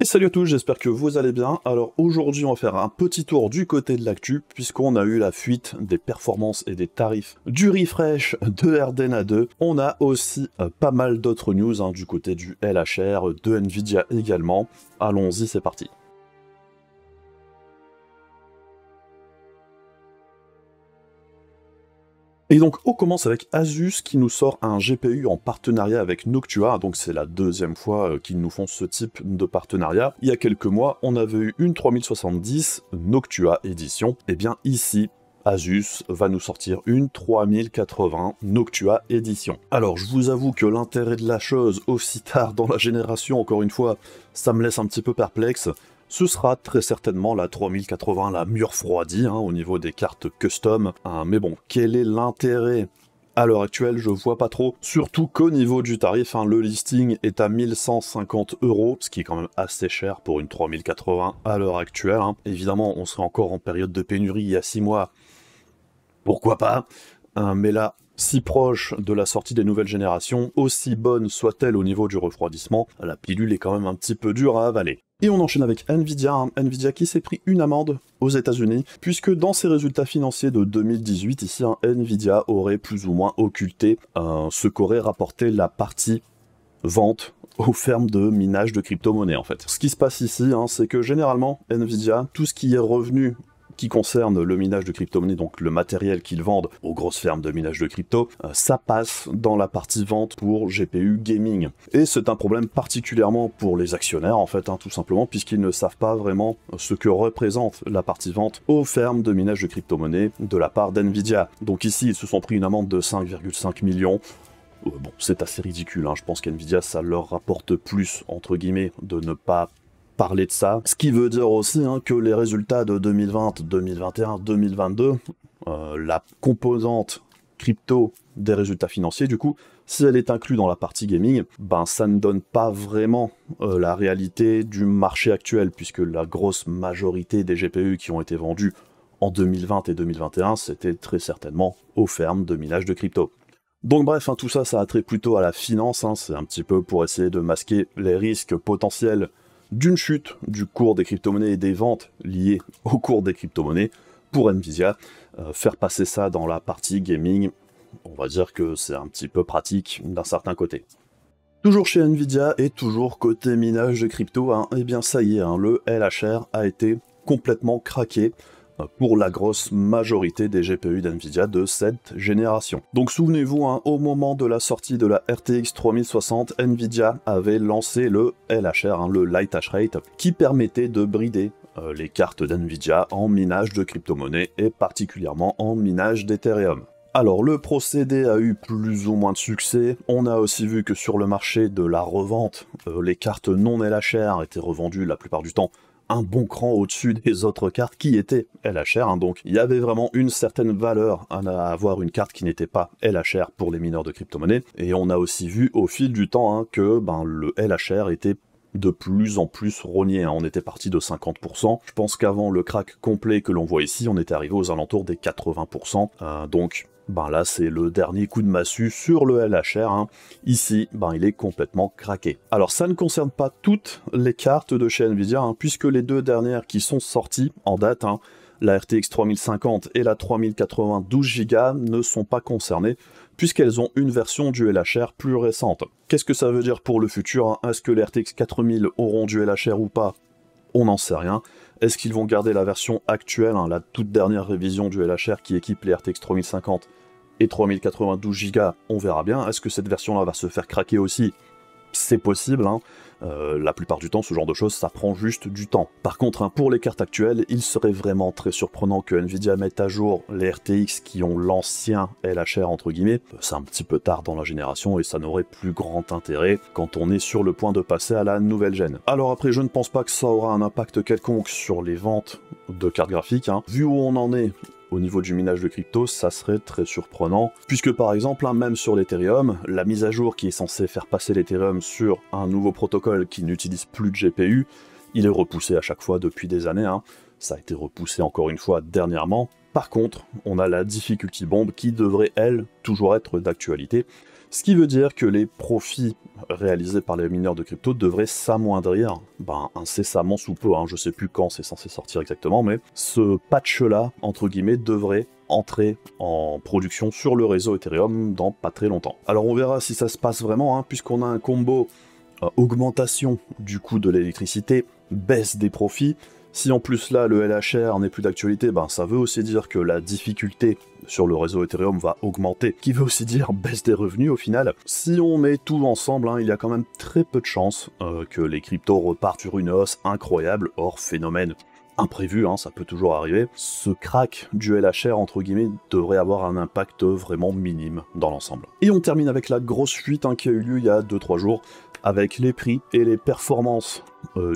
Salut à tous, j'espère que vous allez bien. Alors aujourd'hui on va faire un petit tour du côté de l'actu, puisqu'on a eu la fuite des performances et des tarifs du refresh de RDNA 2. On a aussi pas mal d'autres news du côté du LHR, de Nvidia également. Allons-y, c'est parti. Et donc on commence avec Asus qui nous sort un GPU en partenariat avec Noctua, donc c'est la deuxième fois qu'ils nous font ce type de partenariat. Il y a quelques mois, on avait eu une 3070 Noctua édition, et bien ici, Asus va nous sortir une 3080 Noctua édition. Alors je vous avoue que l'intérêt de la chose aussi tard dans la génération, encore une fois, ça me laisse un petit peu perplexe. Ce sera très certainement la 3080 la mieux refroidie au niveau des cartes custom. Mais bon, quel est l'intérêt? À l'heure actuelle, je vois pas trop. Surtout qu'au niveau du tarif, le listing est à 1150 €, ce qui est quand même assez cher pour une 3080 à l'heure actuelle. Évidemment, on serait encore en période de pénurie il y a 6 mois. Pourquoi pas? Mais là, si proche de la sortie des nouvelles générations, aussi bonne soit-elle au niveau du refroidissement, la pilule est quand même un petit peu dure à avaler. Et on enchaîne avec Nvidia, Nvidia qui s'est pris une amende aux États-Unis, puisque dans ses résultats financiers de 2018, ici, Nvidia aurait plus ou moins occulté ce qu'aurait rapporté la partie vente aux fermes de minage de crypto-monnaies en fait. Ce qui se passe ici, c'est que généralement, Nvidia, tout ce qui est revenu qui concerne le minage de crypto-monnaies, donc le matériel qu'ils vendent aux grosses fermes de minage de crypto, ça passe dans la partie vente pour GPU gaming. Et c'est un problème particulièrement pour les actionnaires, en fait, tout simplement, puisqu'ils ne savent pas vraiment ce que représente la partie vente aux fermes de minage de crypto-monnaies de la part d'Nvidia. Donc ici, ils se sont pris une amende de 5,5 millions. Bon, c'est assez ridicule, je pense qu'Nvidia, ça leur rapporte plus, entre guillemets, de ne pas parler de ça. Ce qui veut dire aussi que les résultats de 2020, 2021, 2022, la composante crypto des résultats financiers, du coup, si elle est inclue dans la partie gaming, ça ne donne pas vraiment la réalité du marché actuel, puisque la grosse majorité des GPU qui ont été vendus en 2020 et 2021, c'était très certainement aux fermes de minage de crypto. Donc bref, tout ça, ça a trait plutôt à la finance, c'est un petit peu pour essayer de masquer les risques potentiels d'une chute du cours des crypto-monnaies et des ventes liées au cours des crypto-monnaies pour Nvidia. Faire passer ça dans la partie gaming, on va dire que c'est un petit peu pratique d'un certain côté. Toujours chez Nvidia et toujours côté minage de crypto, et bien ça y est, le LHR a été complètement craqué pour la grosse majorité des GPU d'Nvidia de cette génération. Donc souvenez-vous, au moment de la sortie de la RTX 3060, Nvidia avait lancé le LHR, le Light Hash Rate, qui permettait de brider les cartes d'Nvidia en minage de crypto-monnaies et particulièrement en minage d'Ethereum. Alors le procédé a eu plus ou moins de succès, on a aussi vu que sur le marché de la revente, les cartes non LHR étaient revendues la plupart du temps un bon cran au-dessus des autres cartes qui étaient LHR, donc il y avait vraiment une certaine valeur à avoir une carte qui n'était pas LHR pour les mineurs de crypto-monnaies, et on a aussi vu au fil du temps que le LHR était de plus en plus rogné, on était parti de 50%, je pense qu'avant le crack complet que l'on voit ici, on était arrivé aux alentours des 80%, donc là c'est le dernier coup de massue sur le LHR, ici il est complètement craqué. Alors ça ne concerne pas toutes les cartes de chez Nvidia, puisque les deux dernières qui sont sorties en date, la RTX 3050 et la 3080 12Go ne sont pas concernées, puisqu'elles ont une version du LHR plus récente. Qu'est-ce que ça veut dire pour le futur? Est-ce que les RTX 4000 auront du LHR ou pas? On n'en sait rien. Est-ce qu'ils vont garder la version actuelle, la toute dernière révision du LHR qui équipe les RTX 3050 et 3080 12Go? On verra bien. Est-ce que cette version-là va se faire craquer aussi? C'est possible, la plupart du temps, ce genre de choses, ça prend juste du temps. Par contre, pour les cartes actuelles, il serait vraiment très surprenant que Nvidia mette à jour les RTX qui ont l'ancien LHR, entre guillemets. C'est un petit peu tard dans la génération et ça n'aurait plus grand intérêt quand on est sur le point de passer à la nouvelle gêne. Alors après, je ne pense pas que ça aura un impact quelconque sur les ventes de cartes graphiques. Vu où on en est au niveau du minage de crypto, ça serait très surprenant, puisque par exemple, même sur l'Ethereum, la mise à jour qui est censée faire passer l'Ethereum sur un nouveau protocole qui n'utilise plus de GPU, il est repoussé à chaque fois depuis des années, ça a été repoussé encore une fois dernièrement. Par contre, on a la difficulty bomb qui devrait, elle, toujours être d'actualité, Ce qui veut dire que les profits réalisés par les mineurs de crypto devraient s'amoindrir incessamment sous peu, je sais plus quand c'est censé sortir exactement, mais ce patch-là, entre guillemets, devrait entrer en production sur le réseau Ethereum dans pas très longtemps. Alors on verra si ça se passe vraiment, puisqu'on a un combo augmentation du coût de l'électricité, baisse des profits. Si en plus là le LHR n'est plus d'actualité, ça veut aussi dire que la difficulté sur le réseau Ethereum va augmenter, qui veut aussi dire baisse des revenus au final. Si on met tout ensemble, il y a quand même très peu de chances que les cryptos repartent sur une hausse incroyable, hors phénomène imprévu, ça peut toujours arriver. Ce crack du LHR, entre guillemets, devrait avoir un impact vraiment minime dans l'ensemble. Et on termine avec la grosse fuite qui a eu lieu il y a 2-3 jours, avec les prix et les performances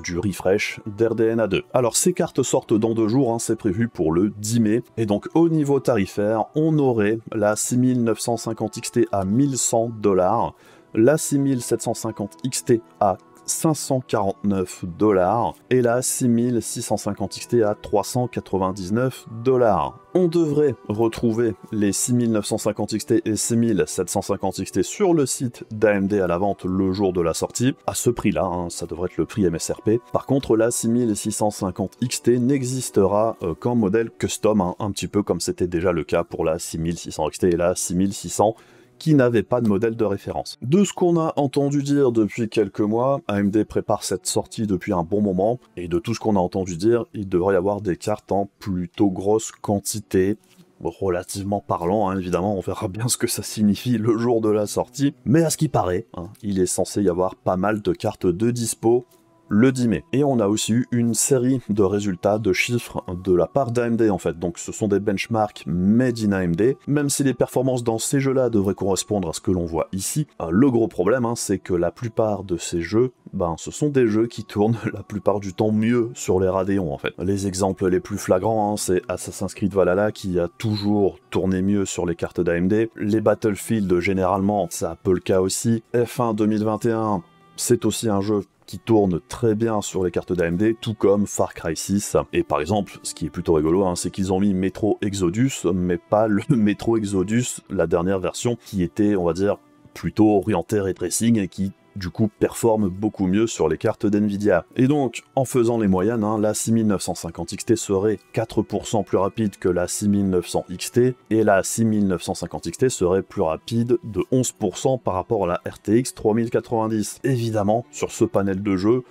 du refresh d'RDNA2. Alors ces cartes sortent dans 2 jours, c'est prévu pour le 10 mai, et donc au niveau tarifaire, on aurait la 6950 XT à 1100$, la 6750 XT à 549$ et la 6650 XT à 399$. On devrait retrouver les 6950 XT et 6750 XT sur le site d'AMD à la vente le jour de la sortie. À ce prix-là, ça devrait être le prix MSRP. Par contre, la 6650 XT n'existera qu'en modèle custom, un petit peu comme c'était déjà le cas pour la 6600 XT et la 6600 qui n'avait pas de modèle de référence. De ce qu'on a entendu dire depuis quelques mois, AMD prépare cette sortie depuis un bon moment, et de tout ce qu'on a entendu dire, il devrait y avoir des cartes en plutôt grosse quantité, relativement parlant, évidemment, on verra bien ce que ça signifie le jour de la sortie, mais à ce qui paraît, il est censé y avoir pas mal de cartes de dispo le 10 mai. Et on a aussi eu une série de résultats, de chiffres de la part d'AMD en fait. Donc ce sont des benchmarks made in AMD, même si les performances dans ces jeux-là devraient correspondre à ce que l'on voit ici. Le gros problème, c'est que la plupart de ces jeux, ce sont des jeux qui tournent la plupart du temps mieux sur les Radeon en fait. Les exemples les plus flagrants, c'est Assassin's Creed Valhalla qui a toujours tourné mieux sur les cartes d'AMD. Les Battlefield, généralement, c'est un peu le cas aussi. F1 2021, c'est aussi un jeu qui tourne très bien sur les cartes d'AMD, tout comme Far Cry 6. Et par exemple, ce qui est plutôt rigolo, c'est qu'ils ont mis Metro Exodus, mais pas le Metro Exodus, la dernière version, qui était, on va dire, plutôt orienté ray tracing et qui du coup performe beaucoup mieux sur les cartes d'NVIDIA. Et donc, en faisant les moyennes, la 6950 XT serait 4% plus rapide que la 6900 XT, et la 6950 XT serait plus rapide de 11% par rapport à la RTX 3090. Évidemment, sur ce panel de jeux,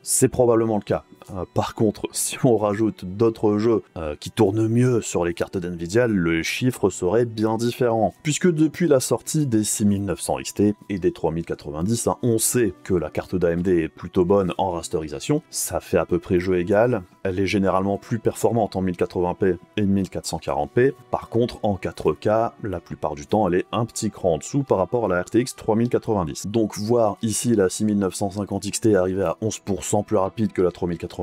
c'est probablement le cas. Par contre, si on rajoute d'autres jeux qui tournent mieux sur les cartes d'NVIDIA, le chiffre serait bien différent. Puisque depuis la sortie des 6900 XT et des 3090, on sait que la carte d'AMD est plutôt bonne en rasterisation, ça fait à peu près jeu égal, elle est généralement plus performante en 1080p et 1440p, par contre en 4K, la plupart du temps elle est un petit cran en dessous par rapport à la RTX 3090. Donc voir ici la 6950 XT arriver à 11% plus rapide que la 3090,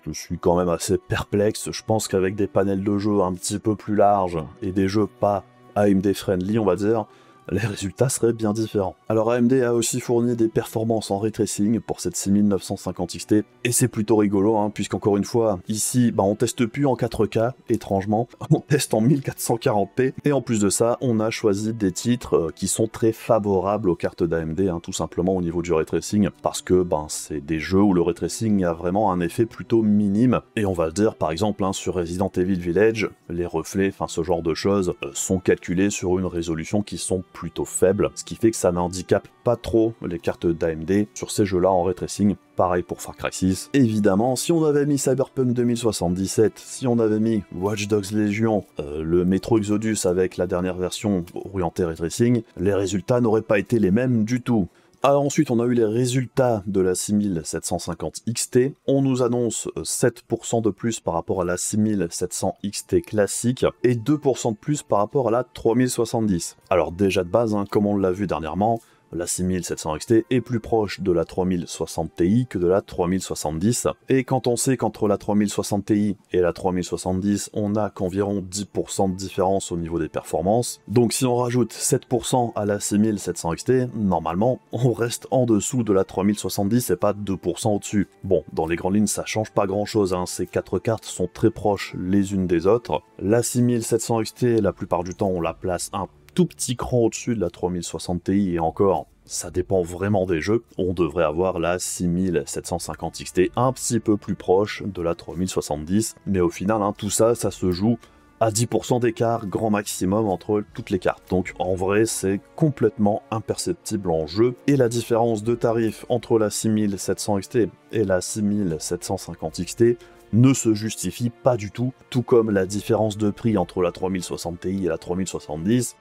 je suis quand même assez perplexe. Je pense qu'avec des panels de jeux un petit peu plus larges et des jeux pas AMD friendly, on va dire, les résultats seraient bien différents. Alors AMD a aussi fourni des performances en ray tracing pour cette 6950 XT, et c'est plutôt rigolo, puisqu'encore une fois, ici, on teste plus en 4K, étrangement, on teste en 1440p, et en plus de ça, on a choisi des titres qui sont très favorables aux cartes d'AMD, tout simplement au niveau du ray tracing, parce que c'est des jeux où le ray tracing a vraiment un effet plutôt minime, et on va le dire, par exemple, sur Resident Evil Village, les reflets, ce genre de choses, sont calculés sur une résolution qui sont plutôt faible, ce qui fait que ça n'handicape pas trop les cartes d'AMD sur ces jeux-là en ray tracing. Pareil pour Far Cry 6. Évidemment, si on avait mis Cyberpunk 2077, si on avait mis Watch Dogs Legion, le Metro Exodus avec la dernière version orientée ray tracing, les résultats n'auraient pas été les mêmes du tout. Alors ensuite, on a eu les résultats de la 6750 XT. On nous annonce 7% de plus par rapport à la 6700 XT classique et 2% de plus par rapport à la 3070. Alors déjà de base, comme on l'a vu dernièrement, la 6700 XT est plus proche de la 3060 Ti que de la 3070, et quand on sait qu'entre la 3060 Ti et la 3070, on n'a qu'environ 10% de différence au niveau des performances, donc si on rajoute 7% à la 6700 XT, normalement, on reste en dessous de la 3070 et pas 2% au-dessus. Bon, dans les grandes lignes, ça change pas grand-chose, ces 4 cartes sont très proches les unes des autres. La 6700 XT, la plupart du temps, on la place un tout petit cran au-dessus de la 3060 Ti, et encore, ça dépend vraiment des jeux, on devrait avoir la 6750 XT un petit peu plus proche de la 3070, mais au final, tout ça, ça se joue à 10% d'écart grand maximum entre toutes les cartes. Donc en vrai, c'est complètement imperceptible en jeu, et la différence de tarif entre la 6700 XT et la 6750 XT ne se justifie pas du tout, tout comme la différence de prix entre la 3060 Ti et la 3070,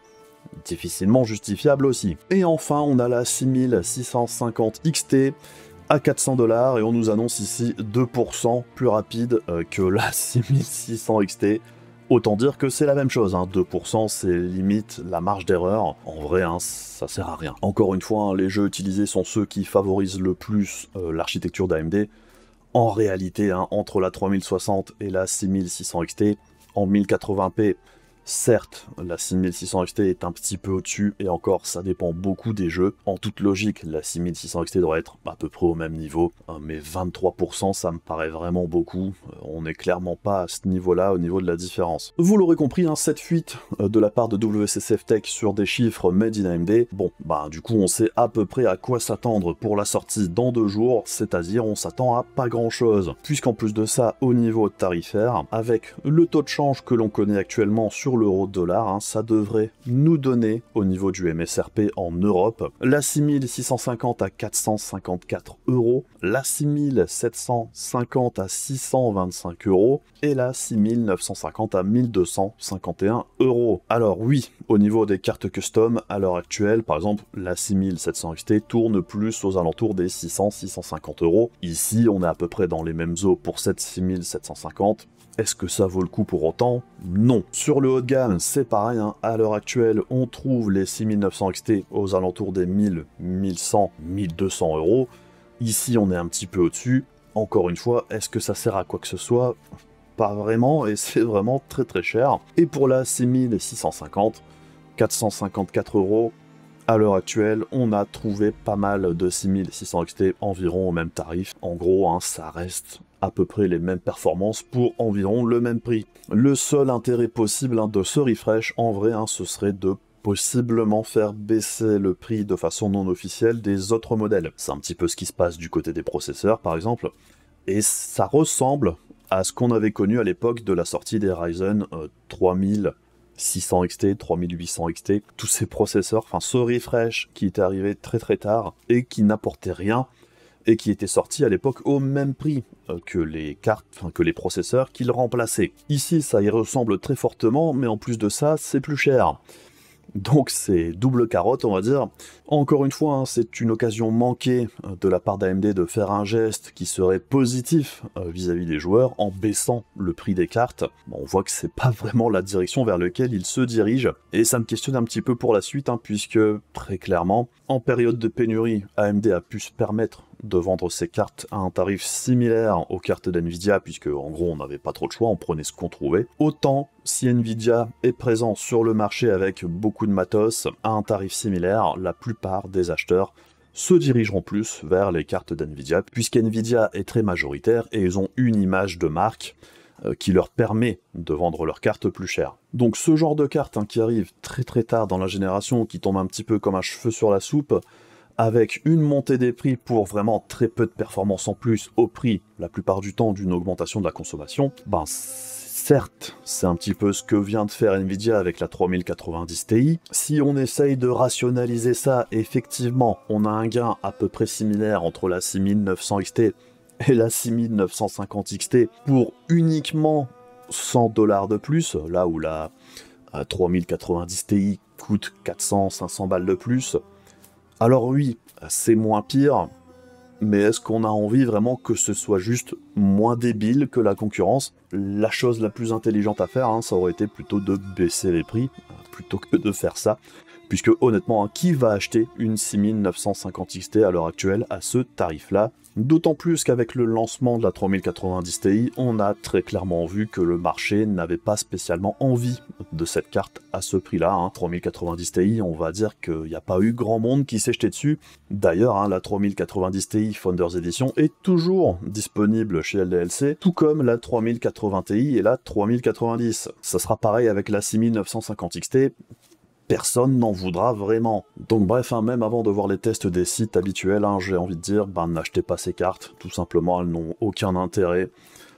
difficilement justifiable aussi. Et enfin, on a la 6650 XT à 400$, et on nous annonce ici 2% plus rapide que la 6600 XT. Autant dire que c'est la même chose, 2% c'est limite la marge d'erreur. En vrai, ça sert à rien. Encore une fois, les jeux utilisés sont ceux qui favorisent le plus l'architecture d'AMD. En réalité, entre la 3060 et la 6600 XT, en 1080p, certes, la 6600 XT est un petit peu au-dessus, et encore, ça dépend beaucoup des jeux. En toute logique, la 6600 XT devrait être à peu près au même niveau, mais 23%, ça me paraît vraiment beaucoup. On n'est clairement pas à ce niveau-là, au niveau de la différence. Vous l'aurez compris, cette fuite de la part de WSSF Tech sur des chiffres made in AMD, bon, du coup, on sait à peu près à quoi s'attendre pour la sortie dans 2 jours, c'est-à-dire on s'attend à pas grand-chose. Puisqu'en plus de ça, au niveau tarifaire, avec le taux de change que l'on connaît actuellement sur l'euro-dollar, ça devrait nous donner, au niveau du MSRP en Europe, la 6650 à 454 €, la 6750 à 625 € et la 6950 à 1251 €. Alors oui, au niveau des cartes custom, à l'heure actuelle, par exemple, la 6700 XT tourne plus aux alentours des 600-650 €. Ici, on est à peu près dans les mêmes eaux pour cette 6750. Est-ce que ça vaut le coup pour autant? Non. Sur le haut de gamme, c'est pareil, à l'heure actuelle, on trouve les 6900 XT aux alentours des 1000, 1100, 1200 €. Ici, on est un petit peu au-dessus. Encore une fois, est-ce que ça sert à quoi que ce soit? Pas vraiment, et c'est vraiment très très cher. Et pour la 6650, 454 €. À l'heure actuelle, on a trouvé pas mal de 6600 XT environ au même tarif. En gros, ça reste à peu près les mêmes performances pour environ le même prix. Le seul intérêt possible de ce refresh, en vrai, ce serait de possiblement faire baisser le prix de façon non officielle des autres modèles. C'est un petit peu ce qui se passe du côté des processeurs, par exemple, et ça ressemble à ce qu'on avait connu à l'époque de la sortie des Ryzen 3600 XT, 3800 XT, tous ces processeurs, ce refresh qui était arrivé très très tard et qui n'apportait rien, et qui était sorti à l'époque au même prix que les cartes, que les processeurs qu'ils remplaçaient. Ici, ça y ressemble très fortement, mais en plus de ça, c'est plus cher. Donc c'est double carotte, on va dire. Encore une fois, c'est une occasion manquée de la part d'AMD de faire un geste qui serait positif vis-à-vis des joueurs en baissant le prix des cartes. On voit que c'est pas vraiment la direction vers laquelle ils se dirigent, et ça me questionne un petit peu pour la suite, puisque très clairement, en période de pénurie, AMD a pu se permettre de vendre ses cartes à un tarif similaire aux cartes d'NVIDIA, puisque en gros on n'avait pas trop de choix, on prenait ce qu'on trouvait. Autant si NVIDIA est présent sur le marché avec beaucoup de matos à un tarif similaire, la plupart des acheteurs se dirigeront plus vers les cartes d'NVIDIA, puisqu'NVIDIA est très majoritaire et ils ont une image de marque qui leur permet de vendre leurs cartes plus chères. Donc ce genre de carte qui arrive très très tard dans la génération, qui tombe un petit peu comme un cheveu sur la soupe, avec une montée des prix pour vraiment très peu de performance en plus, au prix, la plupart du temps, d'une augmentation de la consommation, certes, c'est un petit peu ce que vient de faire Nvidia avec la 3090 Ti. Si on essaye de rationaliser ça, effectivement, on a un gain à peu près similaire entre la 6900 XT et la 6950 XT pour uniquement 100 $ de plus, là où la 3090 Ti coûte 400-500 balles de plus. Alors oui, c'est moins pire, mais est-ce qu'on a envie vraiment que ce soit juste moins débile que la concurrence? La chose la plus intelligente à faire, ça aurait été plutôt de baisser les prix, plutôt que de faire ça. Puisque honnêtement, qui va acheter une 6950 XT à l'heure actuelle à ce tarif-là? D'autant plus qu'avec le lancement de la 3090 Ti, on a très clairement vu que le marché n'avait pas spécialement envie de cette carte à ce prix-là. 3090 Ti, on va dire qu'il n'y a pas eu grand monde qui s'est jeté dessus. D'ailleurs, la 3090 Ti Founders Edition est toujours disponible chez LDLC, tout comme la 3080 Ti et la 3090. Ça sera pareil avec la 6950 XT. personne n'en voudra vraiment. Donc bref, même avant de voir les tests des sites habituels, j'ai envie de dire, n'achetez pas ces cartes, tout simplement, elles n'ont aucun intérêt,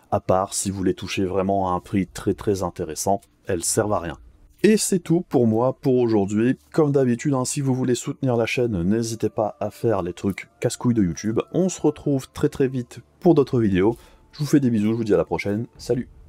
à part si vous les touchez vraiment à un prix très très intéressant, elles servent à rien. Et c'est tout pour moi pour aujourd'hui. Comme d'habitude, si vous voulez soutenir la chaîne, n'hésitez pas à faire les trucs casse-couilles de YouTube. On se retrouve très très vite pour d'autres vidéos. Je vous fais des bisous, je vous dis à la prochaine, salut!